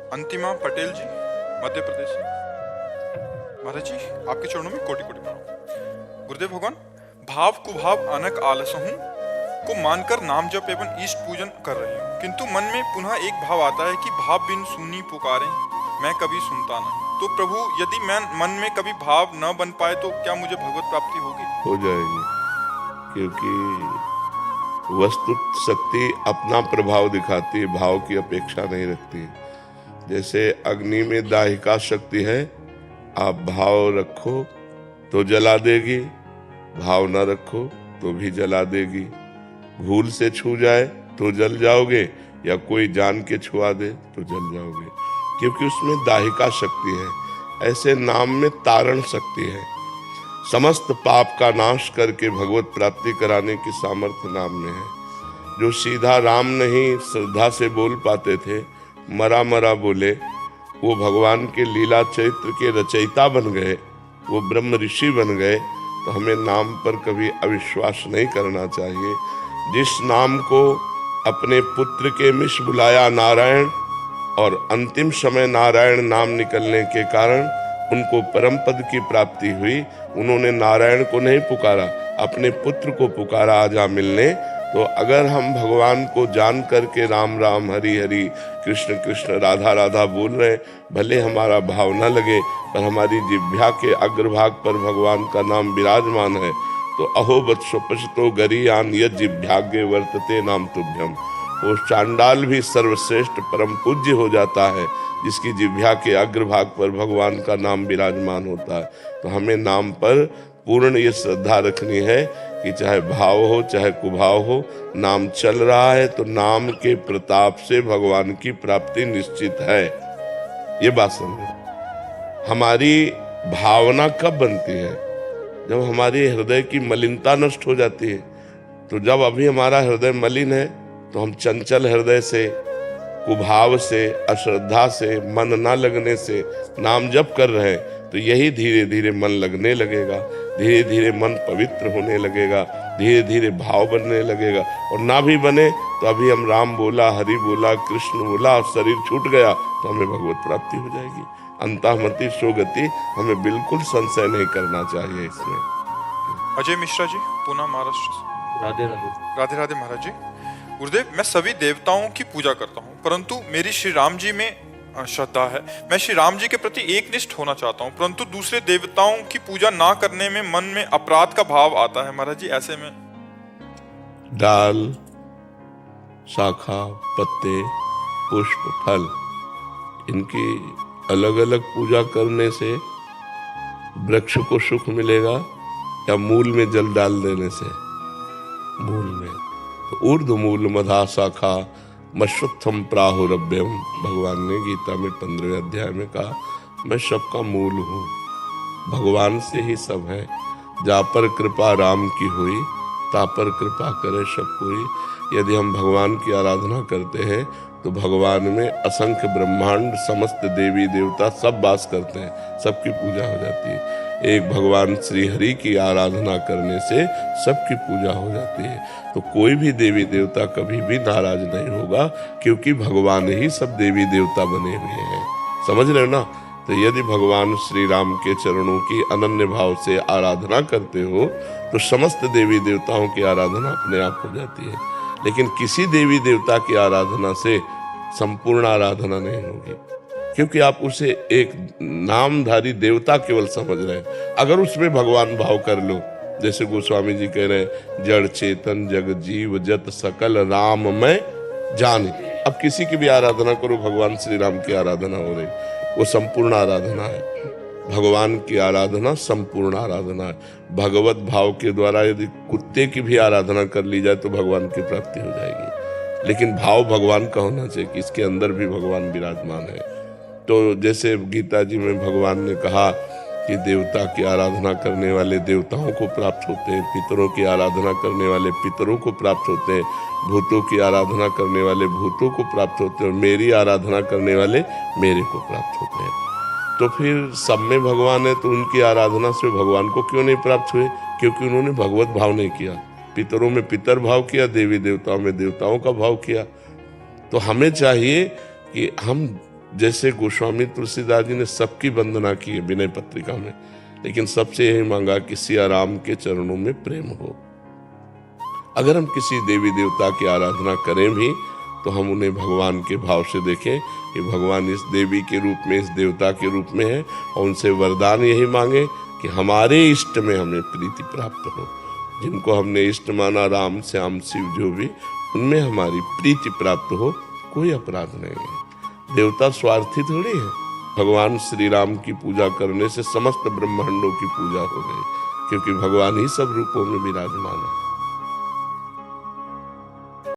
अंतिमा पटेल जी, मध्य प्रदेश से। महाराज जी, आपके चरणों में कोटि कोटि प्रणाम। गुरुदेव भगवान, भाव कुभाव अनक आलसहूं को मानकर नाम जप एवं ईष्ट पूजन कर रही हूँ, किंतु मन में पुनः एक भाव आता है कि भाव बिन सुनी पुकारे मैं कभी सुनता नहीं। तो प्रभु, यदि मैं मन में कभी भाव न बन पाए तो क्या मुझे भगवत प्राप्ति होगी? हो जाएगी, क्योंकि वस्तु शक्ति अपना प्रभाव दिखाती है, भाव की अपेक्षा नहीं रखती। जैसे अग्नि में दाहिका शक्ति है, आप भाव रखो तो जला देगी, भाव न रखो तो भी जला देगी। भूल से छू जाए तो जल जाओगे, या कोई जान के छुआ दे तो जल जाओगे, क्योंकि उसमें दाहिका शक्ति है। ऐसे नाम में तारण शक्ति है। समस्त पाप का नाश करके भगवत प्राप्ति कराने की सामर्थ्य नाम में है। जो सीधा राम नहीं श्रद्धा से बोल पाते थे, मरा मरा बोले, वो भगवान के लीला चरित्र के रचयिता बन गए, वो ब्रह्म ऋषि बन गए। तो हमें नाम पर कभी अविश्वास नहीं करना चाहिए। जिस नाम को अपने पुत्र के मिश बुलाया नारायण, और अंतिम समय नारायण नाम निकलने के कारण उनको परम पद की प्राप्ति हुई। उन्होंने नारायण को नहीं पुकारा, अपने पुत्र को पुकारा आजा मिलने। तो अगर हम भगवान को जान करके राम राम हरि हरि कृष्ण कृष्ण राधा राधा बोल रहे, भले हमारा भाव न लगे, पर हमारी जिह्वा के अग्रभाग पर भगवान का नाम विराजमान है, तो अहो वत्सो गरीयान यद जिह्वाग्रे वर्तते नाम तुभ्यम। वो चांडाल भी सर्वश्रेष्ठ परम पूज्य हो जाता है जिसकी जिह्वा के अग्रभाग पर भगवान का नाम विराजमान होता है। तो हमें नाम पर पूर्ण ये श्रद्धा रखनी है कि चाहे भाव हो चाहे कुभाव हो, नाम चल रहा है तो नाम के प्रताप से भगवान की प्राप्ति निश्चित है। ये बात समझो। हमारी भावना कब बनती है? जब हमारी हृदय की मलिनता नष्ट हो जाती है। तो जब अभी हमारा हृदय मलिन है तो हम चंचल हृदय से, कुभाव से, अश्रद्धा से, मन ना लगने से नाम जप कर रहे हैं, तो यही धीरे धीरे मन लगने लगेगा, धीरे धीरे मन पवित्र होने लगेगा, धीरे धीरे भाव बनने लगेगा। और ना भी बने तो अभी हम राम बोला, हरि बोला, कृष्ण बोला और शरीर छूट गया तो हमें भगवत प्राप्ति हो जाएगी। अंतःमति सोगति, हमें बिल्कुल संशय नहीं करना चाहिए इसमें। अजय मिश्रा जी, पुणे महाराष्ट्र से। राधे राधे। राधे राधे महाराज जी। गुरुदेव, मैं सभी देवताओं की पूजा करता हूँ, परंतु मेरी श्री राम जी में श्रद्धा है। मैं श्री राम जी के प्रति एकनिष्ठ होना चाहता हूँ, परंतु दूसरे देवताओं की पूजा ना करने में मन में अपराध का भाव आता है। महाराज जी, ऐसे में डाल, शाखा, पत्ते, पुष्प, फल, इनकी अलग अलग पूजा करने से वृक्ष को सुख मिलेगा, या मूल में जल डाल देने से? मूल में। तो ऊर्ध्व मूल मधा शाखा मश्रुत्थम प्राहुरभ्यम, भगवान ने गीता में 15वें अध्याय में कहा, मैं सबका मूल हूँ, भगवान से ही सब है। जा पर कृपा राम की हुई, ता पर कृपा करे सब कोई। यदि हम भगवान की आराधना करते हैं तो भगवान में असंख्य ब्रह्मांड, समस्त देवी देवता सब वास करते हैं, सबकी पूजा हो जाती है। एक भगवान श्री हरि की आराधना करने से सबकी पूजा हो जाती है। तो कोई भी देवी देवता कभी भी नाराज नहीं होगा, क्योंकि भगवान ही सब देवी देवता बने हुए हैं। समझ रहे हो ना? तो यदि भगवान श्री राम के चरणों की अनन्य भाव से आराधना करते हो तो समस्त देवी देवताओं की आराधना अपने आप हो जाती है। लेकिन किसी देवी देवता की आराधना से संपूर्ण आराधना नहीं होगी, क्योंकि आप उसे एक नामधारी देवता केवल समझ रहे हैं। अगर उसमें भगवान भाव कर लो, जैसे गोस्वामी जी कह रहे हैं, जड़ चेतन जग जीव जत सकल राम में जान। अब किसी की भी आराधना करो, भगवान श्री राम की आराधना हो रही, वो संपूर्ण आराधना है। भगवान की आराधना संपूर्ण आराधना है। भगवत भाव के द्वारा यदि कुत्ते की भी आराधना कर ली जाए तो भगवान की प्राप्ति हो जाएगी। लेकिन भाव भगवान का होना चाहिए कि इसके अंदर भी भगवान विराजमान है। तो जैसे गीता जी में भगवान ने कहा कि देवता की आराधना करने वाले देवताओं को प्राप्त होते हैं, पितरों की आराधना करने वाले पितरों को प्राप्त होते हैं, भूतों की आराधना करने वाले भूतों को प्राप्त होते हैं, और मेरी आराधना करने वाले मेरे को प्राप्त होते हैं। तो फिर सब में भगवान है, तो उनकी आराधना से भगवान को क्यों नहीं प्राप्त हुए? क्योंकि उन्होंने भगवत भाव नहीं किया। पितरों में पितर भाव किया, देवी देवताओं में देवताओं का भाव किया। तो हमें चाहिए कि हम जैसे गोस्वामी तुलसीदास जी ने सबकी वंदना की है विनय पत्रिका में, लेकिन सबसे यही मांगा कि सिया राम के चरणों में प्रेम हो। अगर हम किसी देवी देवता की आराधना करें भी तो हम उन्हें भगवान के भाव से देखें कि भगवान इस देवी के रूप में, इस देवता के रूप में है, और उनसे वरदान यही मांगे कि हमारे इष्ट में हमें प्रीति प्राप्त हो। जिनको हमने इष्ट माना, राम श्याम शिव जो भी, उनमें हमारी प्रीति प्राप्त हो, कोई अपराध नहीं है। देवता स्वार्थी थोड़ी है। भगवान श्री राम की पूजा करने से समस्त ब्रह्मांडों की पूजा हो गई, क्योंकि भगवान ही सब रूपों में विराजमान है।